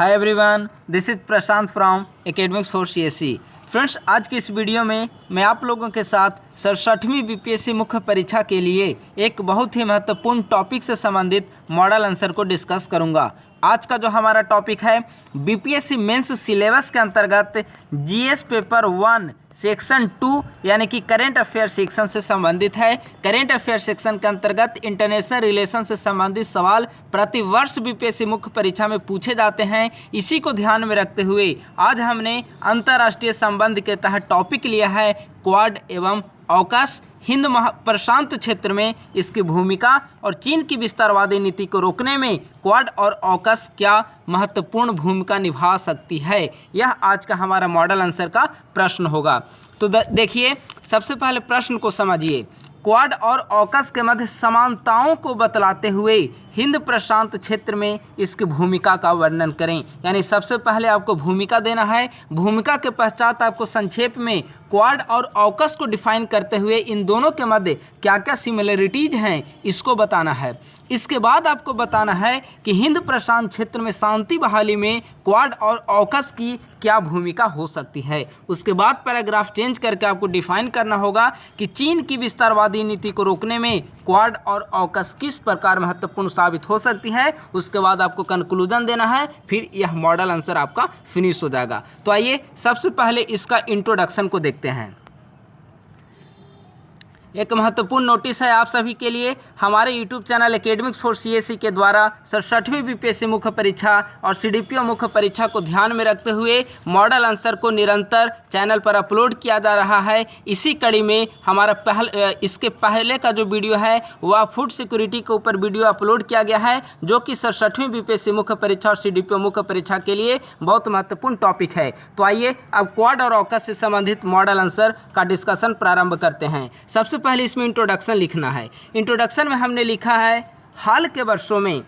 Hi everyone, this is Prashant from academics for CSC. Friends, आज की इस video में मैं आप लोगों के साथ 67वीं बीपीएससी मुख्य परीक्षा के लिए एक बहुत ही महत्वपूर्ण टॉपिक से संबंधित मॉडल आंसर को डिस्कस करूंगा। आज का जो हमारा टॉपिक है बीपीएससी मेंस सिलेबस के अंतर्गत जीएस पेपर 1 सेक्शन 2 यानी कि करेंट अफेयर सेक्शन से संबंधित है। करेंट अफेयर सेक्शन के अंतर्गत इंटरनेशनल रिलेशन से संबंधित सवाल प्रतिवर्ष बीपीएससी मुख्य परीक्षा में पूछे जाते हैं। इसी को ध्यान में रखते हुए आज हमने अंतर्राष्ट्रीय संबंध के तहत टॉपिक लिया है क्वाड एवं ऑकस, हिंद प्रशांत क्षेत्र में इसकी भूमिका और चीन की विस्तारवादी नीति को रोकने में क्वाड और ऑकस क्या महत्वपूर्ण भूमिका निभा सकती है। यह आज का हमारा मॉडल आंसर का प्रश्न होगा। तो देखिए, सबसे पहले प्रश्न को समझिए। क्वाड और ऑकस के मध्य समानताओं को बतलाते हुए हिंद प्रशांत क्षेत्र में इसकी भूमिका का वर्णन करें। यानी सबसे पहले आपको भूमिका देना है। भूमिका के पश्चात आपको संक्षेप में क्वाड और ऑकस को डिफाइन करते हुए इन दोनों के मध्य क्या क्या सिमिलरिटीज हैं इसको बताना है। इसके बाद आपको बताना है कि हिंद प्रशांत क्षेत्र में शांति बहाली में क्वाड और ऑकस की क्या भूमिका हो सकती है। उसके बाद पैराग्राफ चेंज करके आपको डिफाइन करना होगा कि चीन की विस्तारवादी नीति को रोकने में क्वाड और ऑकस किस प्रकार महत्वपूर्ण साबित हो सकती है। उसके बाद आपको कंक्लूजन देना है, फिर यह मॉडल आंसर आपका फिनिश हो जाएगा। तो आइए सबसे पहले इसका इंट्रोडक्शन को देखते हैं। एक महत्वपूर्ण नोटिस है आप सभी के लिए। हमारे YouTube channel academics for CSC के द्वारा 67वीं बीपीएससी मुख्य परीक्षा और सीडीपीओ मुख्य परीक्षा को ध्यान में रखते हुए मॉडल आंसर को निरंतर चैनल पर अपलोड किया जा रहा है। इसी कड़ी में हमारा इसके पहले का जो वीडियो है वह फूड सिक्योरिटी के ऊपर वीडियो अपलोड किया गया है, जो कि 67वीं बीपीएससी मुख्य परीक्षा और सीडीपीओ मुख्य परीक्षा के लिए बहुत महत्वपूर्ण टॉपिक है। तो आइए अब क्वाड और ऑकस से संबंधित मॉडल आंसर का डिस्कशन प्रारंभ करते हैं। सबसे पहले इसमें इंट्रोडक्शन लिखना है। इंट्रोडक्शन में हमने लिखा है, हाल के वर्षों में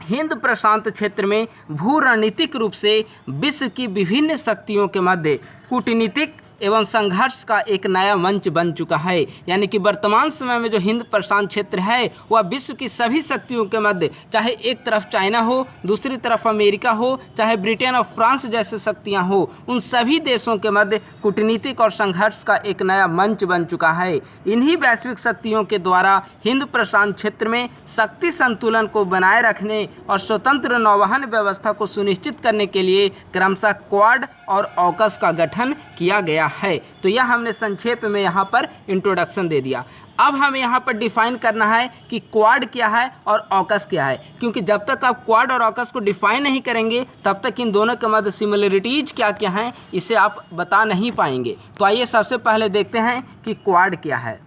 हिंद प्रशांत क्षेत्र में भू रणनीतिक रूप से विश्व की विभिन्न शक्तियों के मध्य कूटनीतिक एवं संघर्ष का एक नया मंच बन चुका है। यानी कि वर्तमान समय में जो हिंद प्रशांत क्षेत्र है वह विश्व की सभी शक्तियों के मध्य, चाहे एक तरफ चाइना हो, दूसरी तरफ अमेरिका हो, चाहे ब्रिटेन और फ्रांस जैसे शक्तियां हो, उन सभी देशों के मध्य कूटनीतिक और संघर्ष का एक नया मंच बन चुका है। इन्हीं वैश्विक शक्तियों के द्वारा हिंद प्रशांत क्षेत्र में शक्ति संतुलन को बनाए रखने और स्वतंत्र नौवहन व्यवस्था को सुनिश्चित करने के लिए क्रमशः क्वाड और ऑकस का गठन किया गया है। तो यह हमने संक्षेप में यहाँ पर इंट्रोडक्शन दे दिया। अब हमें यहाँ पर डिफाइन करना है कि क्वाड क्या है और ऑकस क्या है, क्योंकि जब तक आप क्वाड और ऑकस को डिफाइन नहीं करेंगे तब तक इन दोनों के मध्य सिमिलरिटीज क्या क्या हैं इसे आप बता नहीं पाएंगे। तो आइए सबसे पहले देखते हैं कि क्वाड क्या है।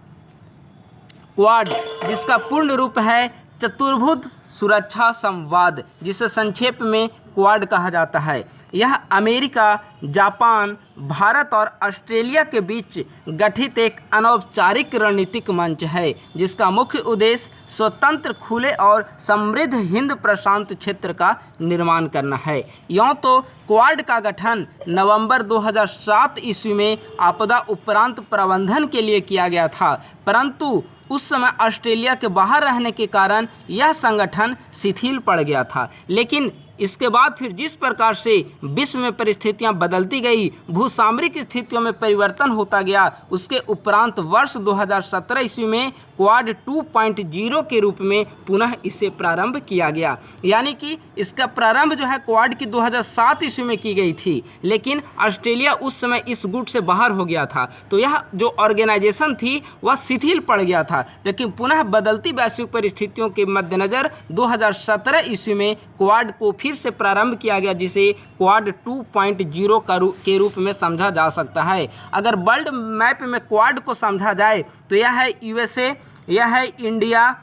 क्वाड, जिसका पूर्ण रूप है चतुर्भुज सुरक्षा संवाद, जिसे संक्षेप में क्वाड कहा जाता है। यह अमेरिका, जापान, भारत और ऑस्ट्रेलिया के बीच गठित एक अनौपचारिक रणनीतिक मंच है, जिसका मुख्य उद्देश्य स्वतंत्र, खुले और समृद्ध हिंद प्रशांत क्षेत्र का निर्माण करना है। यूँ तो क्वाड का गठन नवंबर 2007 ईस्वी में आपदा उपरांत प्रबंधन के लिए किया गया था, परंतु उस समय ऑस्ट्रेलिया के बाहर रहने के कारण यह संगठन शिथिल पड़ गया था। लेकिन इसके बाद फिर जिस प्रकार से विश्व में परिस्थितियां बदलती गई, भूसामरिक स्थितियों में परिवर्तन होता गया, उसके उपरांत वर्ष 2017 ईस्वी में क्वाड 2.0 के रूप में पुनः इसे प्रारंभ किया गया। यानी कि इसका प्रारंभ जो है क्वाड की 2007 ईस्वी में की गई थी, लेकिन ऑस्ट्रेलिया उस समय इस गुट से बाहर हो गया था, तो यह जो ऑर्गेनाइजेशन थी वह शिथिल पड़ गया था। लेकिन पुनः बदलती वैश्विक परिस्थितियों के मद्देनज़र 2017 ईस्वी में क्वाड को फिर से प्रारंभ किया गया, जिसे क्वाड 2.0 के रूप में समझा जा सकता है। अगर वर्ल्ड मैप में क्वाड को समझा जाए तो यह है यूएसए, यह है इंडिया,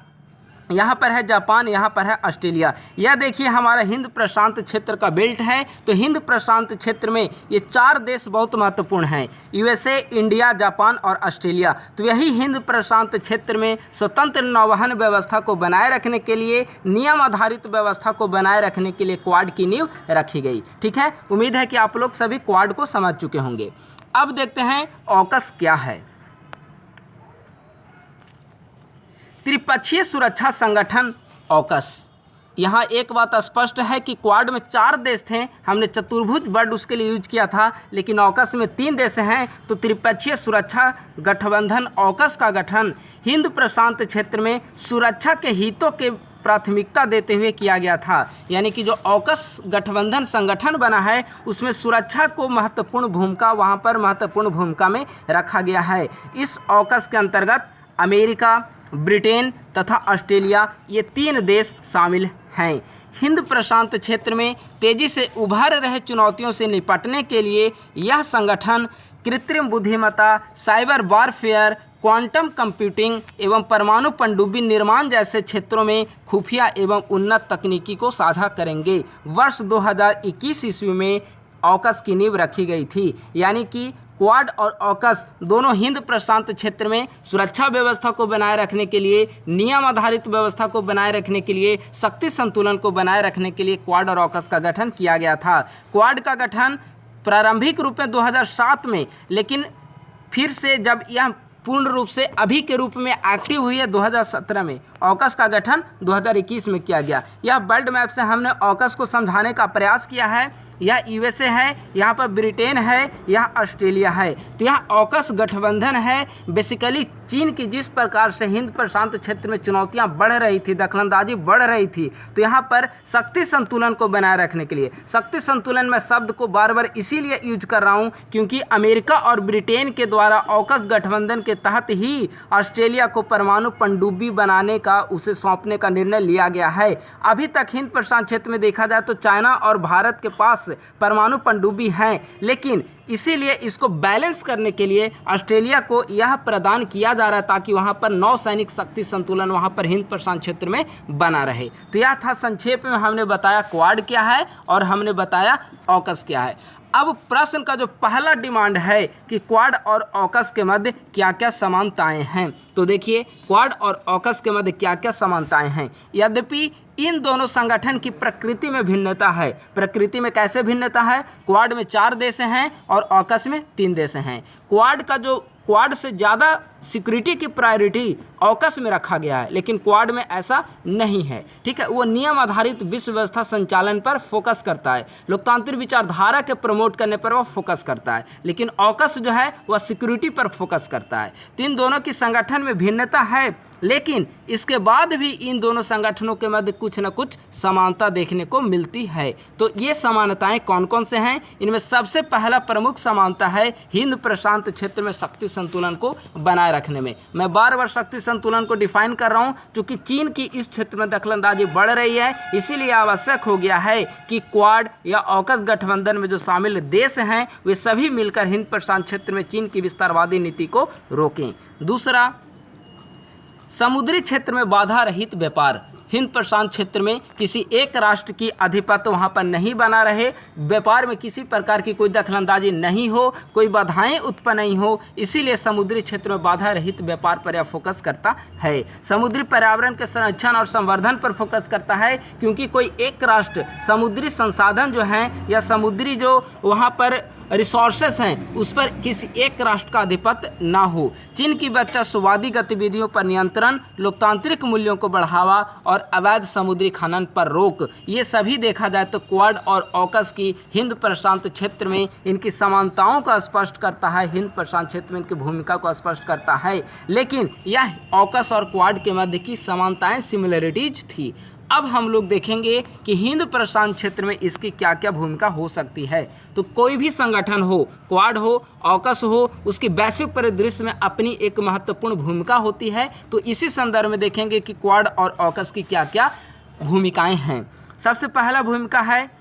यहाँ पर है जापान, यहाँ पर है ऑस्ट्रेलिया। यह देखिए हमारा हिंद प्रशांत क्षेत्र का बेल्ट है। तो हिंद प्रशांत क्षेत्र में ये 4 देश बहुत महत्वपूर्ण हैं, यूएसए, इंडिया, जापान और ऑस्ट्रेलिया। तो यही हिंद प्रशांत क्षेत्र में स्वतंत्र नौवहन व्यवस्था को बनाए रखने के लिए, नियम आधारित व्यवस्था को बनाए रखने के लिए क्वाड की नींव रखी गई। ठीक है, उम्मीद है कि आप लोग सभी क्वाड को समझ चुके होंगे। अब देखते हैं ऑकस क्या है। त्रिपक्षीय सुरक्षा संगठन ऑकस यहाँ एक बात स्पष्ट है कि क्वाड में 4 देश थे, हमने चतुर्भुज वर्ड उसके लिए यूज किया था, लेकिन ऑकस में 3 देश हैं। तो त्रिपक्षीय सुरक्षा गठबंधन ऑकस का गठन हिंद प्रशांत क्षेत्र में सुरक्षा के हितों के प्राथमिकता देते हुए किया गया था। यानी कि जो ऑकस गठबंधन संगठन बना है उसमें सुरक्षा को महत्वपूर्ण भूमिका में रखा गया है। इस ऑकस के अंतर्गत अमेरिका, ब्रिटेन तथा ऑस्ट्रेलिया, ये 3 देश शामिल हैं। हिंद प्रशांत क्षेत्र में तेजी से उभर रहे चुनौतियों से निपटने के लिए यह संगठन कृत्रिम बुद्धिमत्ता, साइबर वॉरफेयर, क्वांटम कंप्यूटिंग एवं परमाणु पनडुब्बी निर्माण जैसे क्षेत्रों में खुफिया एवं उन्नत तकनीकी को साझा करेंगे। वर्ष 2021 ईस्वी में ऑकस की नींव रखी गई थी। यानी कि क्वाड और ऑकस दोनों हिंद प्रशांत क्षेत्र में सुरक्षा व्यवस्था को बनाए रखने के लिए, नियम आधारित व्यवस्था को बनाए रखने के लिए, शक्ति संतुलन को बनाए रखने के लिए क्वाड और ऑकस का गठन किया गया था। क्वाड का गठन प्रारंभिक रूप में 2007 में, लेकिन फिर से जब यह पूर्ण रूप से अभी के रूप में एक्टिव हुई है 2017 में। ऑकस का गठन 2021 में किया गया। यह वर्ल्ड मैप से हमने ऑकस को समझाने का प्रयास किया है। यह यूएसए है, यहाँ पर ब्रिटेन है, यह ऑस्ट्रेलिया है। तो यह ऑकस गठबंधन है। बेसिकली चीन की जिस प्रकार से हिंद प्रशांत क्षेत्र में चुनौतियां बढ़ रही थी, दखलंदाजी बढ़ रही थी, तो यहाँ पर शक्ति संतुलन को बनाए रखने के लिए, शक्ति संतुलन में शब्द को बार बार इसीलिए यूज कर रहा हूँ क्योंकि अमेरिका और ब्रिटेन के द्वारा ऑकस गठबंधन के तहत ही ऑस्ट्रेलिया को परमाणु पनडुब्बी बनाने का, उसे सौंपने का निर्णय लिया गया है। अभी तक हिंद प्रशांत क्षेत्र में देखा जाए तो चाइना और भारत के पास परमाणु पनडुब्बी हैं, लेकिन इसीलिए इसको बैलेंस करने के लिए ऑस्ट्रेलिया को यह प्रदान किया जा रहा है ताकि वहां पर नौसैनिक शक्ति संतुलन वहां पर हिंद प्रशांत क्षेत्र में बना रहे। तो यह था संक्षेप में हमने बताया क्वाड क्या है और हमने बताया ऑकस क्या है। अब प्रश्न का जो पहला डिमांड है कि क्वाड और ऑकस के मध्य क्या क्या समानताएं हैं, तो देखिए क्वाड और ऑकस के मध्य क्या क्या समानताएं हैं। यद्यपि इन दोनों संगठन की प्रकृति में भिन्नता है। प्रकृति में कैसे भिन्नता है? क्वाड में 4 देश हैं और ऑकस में 3 देश हैं। क्वाड से ज़्यादा सिक्योरिटी की प्रायोरिटी ऑकस में रखा गया है, लेकिन क्वाड में ऐसा नहीं है। ठीक है, वो नियम आधारित विश्व व्यवस्था संचालन पर फोकस करता है, लोकतांत्रिक विचारधारा के प्रमोट करने पर वह फोकस करता है, लेकिन ऑकस जो है वह सिक्योरिटी पर फोकस करता है। तो इन दोनों की संगठन में भिन्नता है, लेकिन इसके बाद भी इन दोनों संगठनों के मध्य कुछ न कुछ समानता देखने को मिलती है। तो ये समानताएं कौन कौन से हैं? इनमें सबसे पहला प्रमुख समानता है हिंद प्रशांत क्षेत्र में शक्ति संतुलन को बनाए रखने में। मैं बार बार शक्ति संतुलन को डिफाइन कर रहा हूं क्योंकि चीन की इस क्षेत्र में दखलंदाजी बढ़ रही है, इसीलिए आवश्यक हो गया है कि क्वाड या ऑकस गठबंधन में जो शामिल देश हैं वे सभी मिलकर हिंद प्रशांत क्षेत्र में चीन की विस्तारवादी नीति को रोकें। दूसरा, समुद्री क्षेत्र में बाधा रहित व्यापार। हिंद प्रशांत क्षेत्र में किसी एक राष्ट्र की आधिपत्य वहाँ पर नहीं बना रहे, व्यापार में किसी प्रकार की कोई दखलंदाजी नहीं हो, कोई बाधाएं उत्पन्न नहीं हो, इसीलिए समुद्री क्षेत्र में बाधा रहित व्यापार पर यह फोकस करता है। समुद्री पर्यावरण के संरक्षण और संवर्धन पर फोकस करता है क्योंकि कोई एक राष्ट्र समुद्री संसाधन जो हैं या समुद्री जो वहाँ पर रिसोर्सेस हैं उस पर किसी एक राष्ट्र का आधिपत्य ना हो। चीन की वर्चस्ववादी गतिविधियों पर नियंत्रण, लोकतांत्रिक मूल्यों को बढ़ावा और अवैध समुद्री खनन पर रोक, ये सभी देखा जाए तो क्वाड और ऑकस की हिंद प्रशांत क्षेत्र में इनकी समानताओं को स्पष्ट करता है, हिंद प्रशांत क्षेत्र में इनकी भूमिका को स्पष्ट करता है। लेकिन यह ऑकस और क्वाड के मध्य की समानताएं, सिमिलरिटीज थी। अब हम लोग देखेंगे कि हिंद प्रशांत क्षेत्र में इसकी क्या क्या भूमिका हो सकती है। तो कोई भी संगठन हो, क्वाड हो, ऑकस हो, उसकी वैश्विक परिदृश्य में अपनी एक महत्वपूर्ण भूमिका होती है। तो इसी संदर्भ में देखेंगे कि क्वाड और ऑकस की क्या क्या भूमिकाएं हैं। सबसे पहला भूमिका है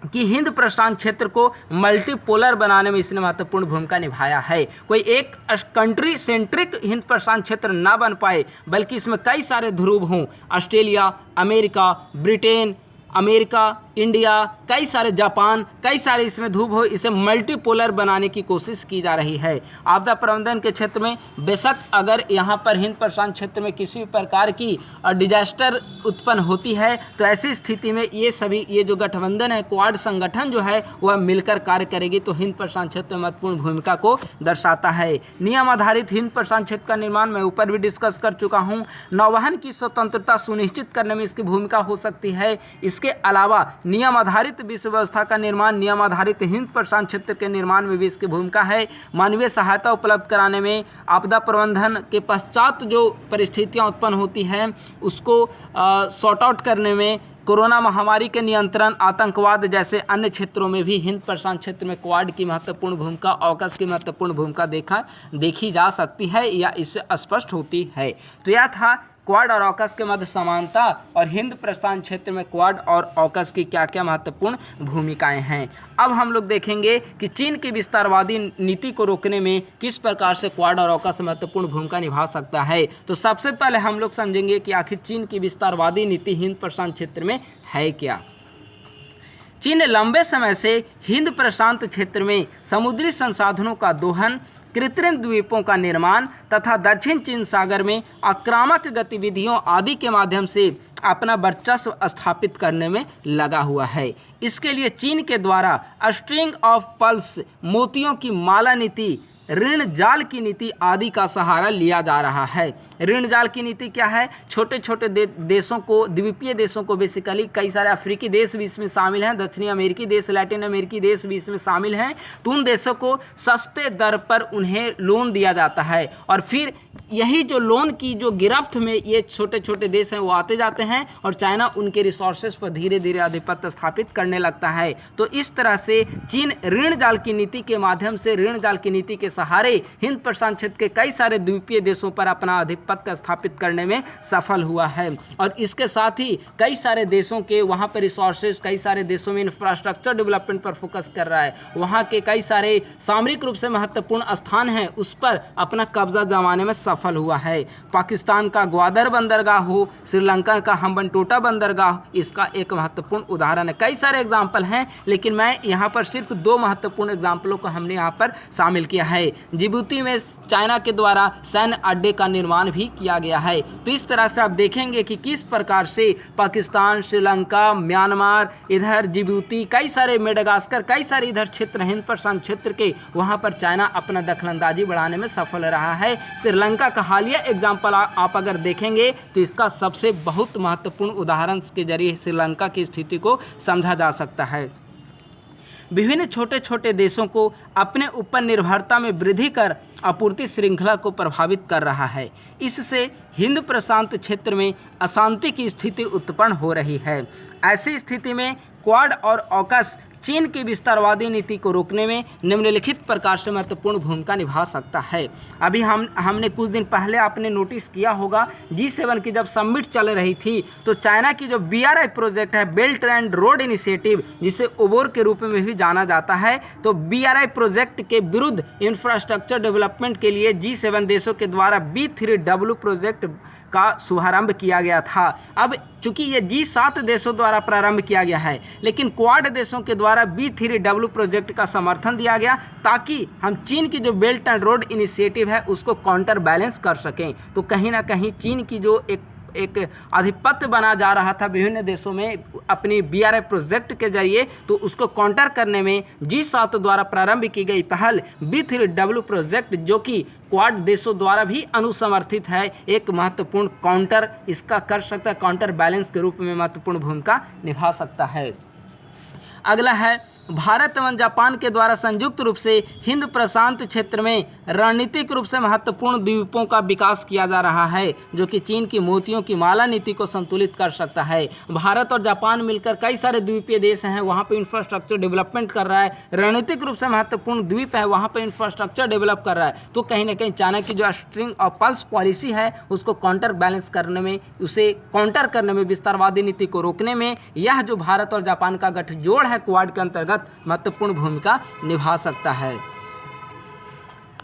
कि हिंद प्रशांत क्षेत्र को मल्टीपोलर बनाने में इसने महत्वपूर्ण भूमिका निभाया है। कोई एक कंट्री सेंट्रिक हिंद प्रशांत क्षेत्र ना बन पाए, बल्कि इसमें कई सारे ध्रुव हों, Australia, America, Britain, America, India, कई सारे जापान, कई सारे इसमें धूप हो, इसे मल्टीपोलर बनाने की कोशिश की जा रही है। आपदा प्रबंधन के क्षेत्र में बेशक अगर यहाँ पर हिंद प्रशांत क्षेत्र में किसी भी प्रकार की डिजास्टर उत्पन्न होती है तो ऐसी स्थिति में ये जो गठबंधन है, क्वाड संगठन जो है वह मिलकर कार्य करेगी, तो हिंद प्रशांत क्षेत्र में महत्वपूर्ण भूमिका को दर्शाता है। नियम आधारित हिंद प्रशांत क्षेत्र का निर्माण मैं ऊपर भी डिस्कस कर चुका हूँ। नौवहन की स्वतंत्रता सुनिश्चित करने में इसकी भूमिका हो सकती है। इसके अलावा नियम आधारित विश्व व्यवस्था का निर्माण, नियम आधारित हिंद प्रशांत क्षेत्र के निर्माण में भी इसकी भूमिका है। मानवीय सहायता उपलब्ध कराने में, आपदा प्रबंधन के पश्चात जो परिस्थितियां उत्पन्न होती हैं उसको सॉर्ट आउट करने में, कोरोना महामारी के नियंत्रण, आतंकवाद जैसे अन्य क्षेत्रों में भी हिंद प्रशांत क्षेत्र में क्वाड की महत्वपूर्ण भूमिका, ऑकस की महत्वपूर्ण भूमिका देखी जा सकती है या इससे स्पष्ट होती है। तो यह था क्वाड और ऑकस के मध्य समानता और हिंद प्रशांत क्षेत्र में क्वाड और ऑकस की क्या क्या महत्वपूर्ण भूमिकाएं हैं। अब हम लोग देखेंगे कि चीन की विस्तारवादी नीति को रोकने में किस प्रकार से क्वाड और ऑकस महत्वपूर्ण भूमिका निभा सकता है। तो सबसे पहले हम लोग समझेंगे कि आखिर चीन की विस्तारवादी नीति हिंद प्रशांत क्षेत्र में है क्या। चीन ने लंबे समय से हिंद प्रशांत क्षेत्र में समुद्री संसाधनों का दोहन, कृत्रिम द्वीपों का निर्माण तथा दक्षिण चीन सागर में आक्रामक गतिविधियों आदि के माध्यम से अपना वर्चस्व स्थापित करने में लगा हुआ है। इसके लिए चीन के द्वारा स्ट्रिंग ऑफ पर्ल्स, मोतियों की माला नीति, ऋण जाल की नीति आदि का सहारा लिया जा रहा है। ऋण जाल की नीति क्या है? छोटे छोटे देशों को, द्वीपीय देशों को, बेसिकली कई सारे अफ्रीकी देश भी इसमें शामिल हैं, दक्षिणी अमेरिकी देश, लैटिन अमेरिकी देश भी इसमें शामिल हैं। तो उन देशों को सस्ते दर पर उन्हें लोन दिया जाता है और फिर यही जो लोन की जो गिरफ्त में ये छोटे छोटे देश हैं वो आते जाते हैं और चाइना उनके रिसोर्सेज पर धीरे धीरे आधिपत्य स्थापित करने लगता है। तो इस तरह से चीन ऋण जाल की नीति के माध्यम से, ऋण जाल की नीति के सहारे हिंद प्रशांत क्षेत्र के कई सारे द्वीपीय देशों पर अपना आधिपत्य स्थापित करने में सफल हुआ है। और इसके साथ ही कई सारे देशों के वहाँ पर रिसोर्सेज, कई सारे देशों में इंफ्रास्ट्रक्चर डेवलपमेंट पर फोकस कर रहा है। वहाँ के कई सारे सामरिक रूप से महत्वपूर्ण स्थान हैं, उस पर अपना कब्जा जमाने में सफल हुआ है। पाकिस्तान का ग्वादर बंदरगाह हो, श्रीलंका का हम्बनटोटा बंदरगाह इसका एक महत्वपूर्ण उदाहरण है। कई सारे एग्जाम्पल हैं लेकिन मैं यहाँ पर सिर्फ 2 महत्वपूर्ण एग्जाम्पलों को हमने यहाँ पर शामिल किया है। जिबूती में चाइना के द्वारा सैन्य अड्डे का निर्माण भी किया गया है। तो इस तरह से आप देखेंगे कि किस प्रकार से पाकिस्तान, श्रीलंका, म्यांमार, इधर जिबूती, कई सारे मेडागास्कर, कई सारे इधर क्षेत्र हिंद प्रशांत क्षेत्र के, वहाँ पर चाइना अपना दखलंदाजी बढ़ाने में सफल रहा है। श्रीलंका का हालिया एग्जाम्पल आप अगर देखेंगे तो इसका सबसे बहुत महत्वपूर्ण उदाहरण के जरिए श्रीलंका की स्थिति को समझा जा सकता है। विभिन्न छोटे छोटे देशों को अपने ऊपर निर्भरता में वृद्धि कर आपूर्ति श्रृंखला को प्रभावित कर रहा है। इससे हिंद प्रशांत क्षेत्र में अशांति की स्थिति उत्पन्न हो रही है। ऐसी स्थिति में क्वाड और ऑकस चीन की विस्तारवादी नीति को रोकने में निम्नलिखित प्रकार से महत्वपूर्ण भूमिका निभा सकता है। अभी हमने कुछ दिन पहले आपने नोटिस किया होगा G7 की जब समिट चल रही थी तो चाइना की जो BRI प्रोजेक्ट है, बेल्ट एंड रोड इनिशिएटिव, जिसे ओबोर के रूप में भी जाना जाता है, तो BRI प्रोजेक्ट के विरुद्ध इंफ्रास्ट्रक्चर डेवलपमेंट के लिए G7 देशों के द्वारा B3W प्रोजेक्ट का शुभारंभ किया गया था। अब चूंकि ये G7 देशों द्वारा प्रारंभ किया गया है लेकिन क्वाड देशों के द्वारा B3W प्रोजेक्ट का समर्थन दिया गया ताकि हम चीन की जो बेल्ट एंड रोड इनिशिएटिव है उसको काउंटर बैलेंस कर सकें। तो कहीं ना कहीं चीन की जो एक आधिपत्य बना जा रहा था विभिन्न देशों में अपनी BRI प्रोजेक्ट के जरिए, तो उसको काउंटर करने में G7 द्वारा प्रारंभ की गई पहल B3W प्रोजेक्ट, जो कि क्वाड देशों द्वारा भी अनुसमर्थित है, एक महत्वपूर्ण काउंटर इसका कर सकता है, काउंटर बैलेंस के रूप में महत्वपूर्ण भूमिका निभा सकता है। अगला है भारत एवं जापान के द्वारा संयुक्त रूप से हिंद प्रशांत क्षेत्र में रणनीतिक रूप से महत्वपूर्ण द्वीपों का विकास किया जा रहा है, जो कि चीन की मोतियों की माला नीति को संतुलित कर सकता है। भारत और जापान मिलकर कई सारे द्वीपीय देश हैं, वहाँ पर इंफ्रास्ट्रक्चर डेवलपमेंट कर रहा है, रणनीतिक रूप से महत्वपूर्ण द्वीप है, वहाँ पर इंफ्रास्ट्रक्चर डेवलप कर रहा है। तो कहीं ना कहीं चाइना की जो स्ट्रिंग ऑफ पर्ल्स पॉलिसी है उसको काउंटर बैलेंस करने में, उसे काउंटर करने में, विस्तारवादी नीति को रोकने में यह जो भारत और जापान का गठजोड़ है क्वाड के अंतर्गत महत्वपूर्ण भूमिका निभा सकता है।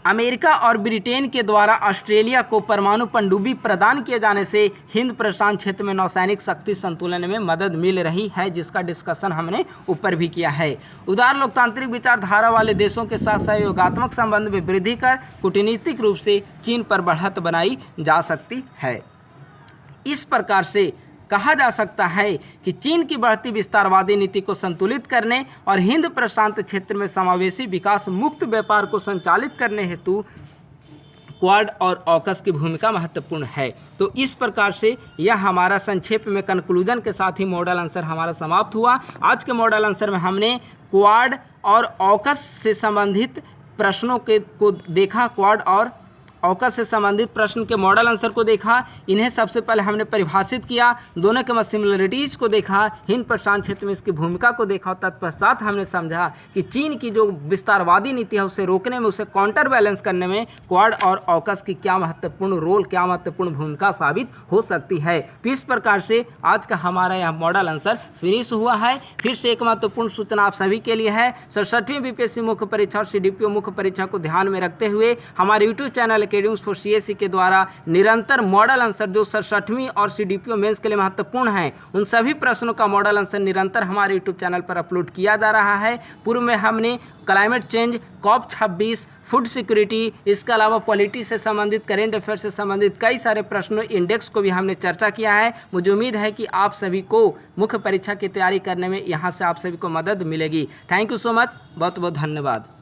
अमेरिका और ब्रिटेन के द्वारा ऑस्ट्रेलिया को परमाणु पनडुब्बी प्रदान किए जाने से हिंद प्रशांत क्षेत्र में नौसैनिक शक्ति संतुलन में मदद मिल रही है, जिसका डिस्कशन हमने ऊपर भी किया है। उदार लोकतांत्रिक विचारधारा वाले देशों के साथ सहयोगात्मक संबंध में वृद्धि कर कूटनीतिक रूप से चीन पर बढ़त बनाई जा सकती है। इस प्रकार से कहा जा सकता है कि चीन की बढ़ती विस्तारवादी नीति को संतुलित करने और हिंद प्रशांत क्षेत्र में समावेशी विकास मुक्त व्यापार को संचालित करने हेतु क्वाड और ऑकस की भूमिका महत्वपूर्ण है। तो इस प्रकार से यह हमारा संक्षेप में कंक्लूजन के साथ ही मॉडल आंसर हमारा समाप्त हुआ। आज के मॉडल आंसर में हमने क्वाड और ऑकस से संबंधित प्रश्नों को देखा, क्वाड और ऑकस से संबंधित प्रश्न के मॉडल आंसर को देखा। इन्हें सबसे पहले हमने परिभाषित किया, दोनों के सिमिलरिटीज़ को देखा, हिंद प्रशांत क्षेत्र में इसकी भूमिका को देखा। तत्पश्चात हमने समझा कि चीन की जो विस्तारवादी नीति है उसे रोकने में, उसे काउंटर बैलेंस करने में क्वाड और ऑकस की क्या महत्वपूर्ण रोल, क्या महत्वपूर्ण भूमिका साबित हो सकती है। तो इस प्रकार से आज का हमारा यह मॉडल आंसर फिनिश हुआ है। फिर से एक महत्वपूर्ण सूचना आप सभी के लिए है, 67वीं बीपीएससी मुख्य परीक्षा और सीडीपीओ मुख्य परीक्षा को ध्यान में रखते हुए हमारे YouTube channel academics for CSC के द्वारा निरंतर मॉडल आंसर जो 67वीं और सीडीपीओ मेंस के लिए महत्वपूर्ण हैं, उन सभी प्रश्नों का मॉडल आंसर निरंतर हमारे यूट्यूब चैनल पर अपलोड किया जा रहा है। पूर्व में हमने climate change, COP26, food security, इसके अलावा पॉलिटी से संबंधित, करेंट अफेयर से संबंधित कई सारे प्रश्नों इंडेक्स को भी हमने चर्चा किया है। मुझे उम्मीद है कि आप सभी को मुख्य परीक्षा की तैयारी करने में यहाँ से आप सभी को मदद मिलेगी। थैंक यू सो मच, बहुत बहुत धन्यवाद।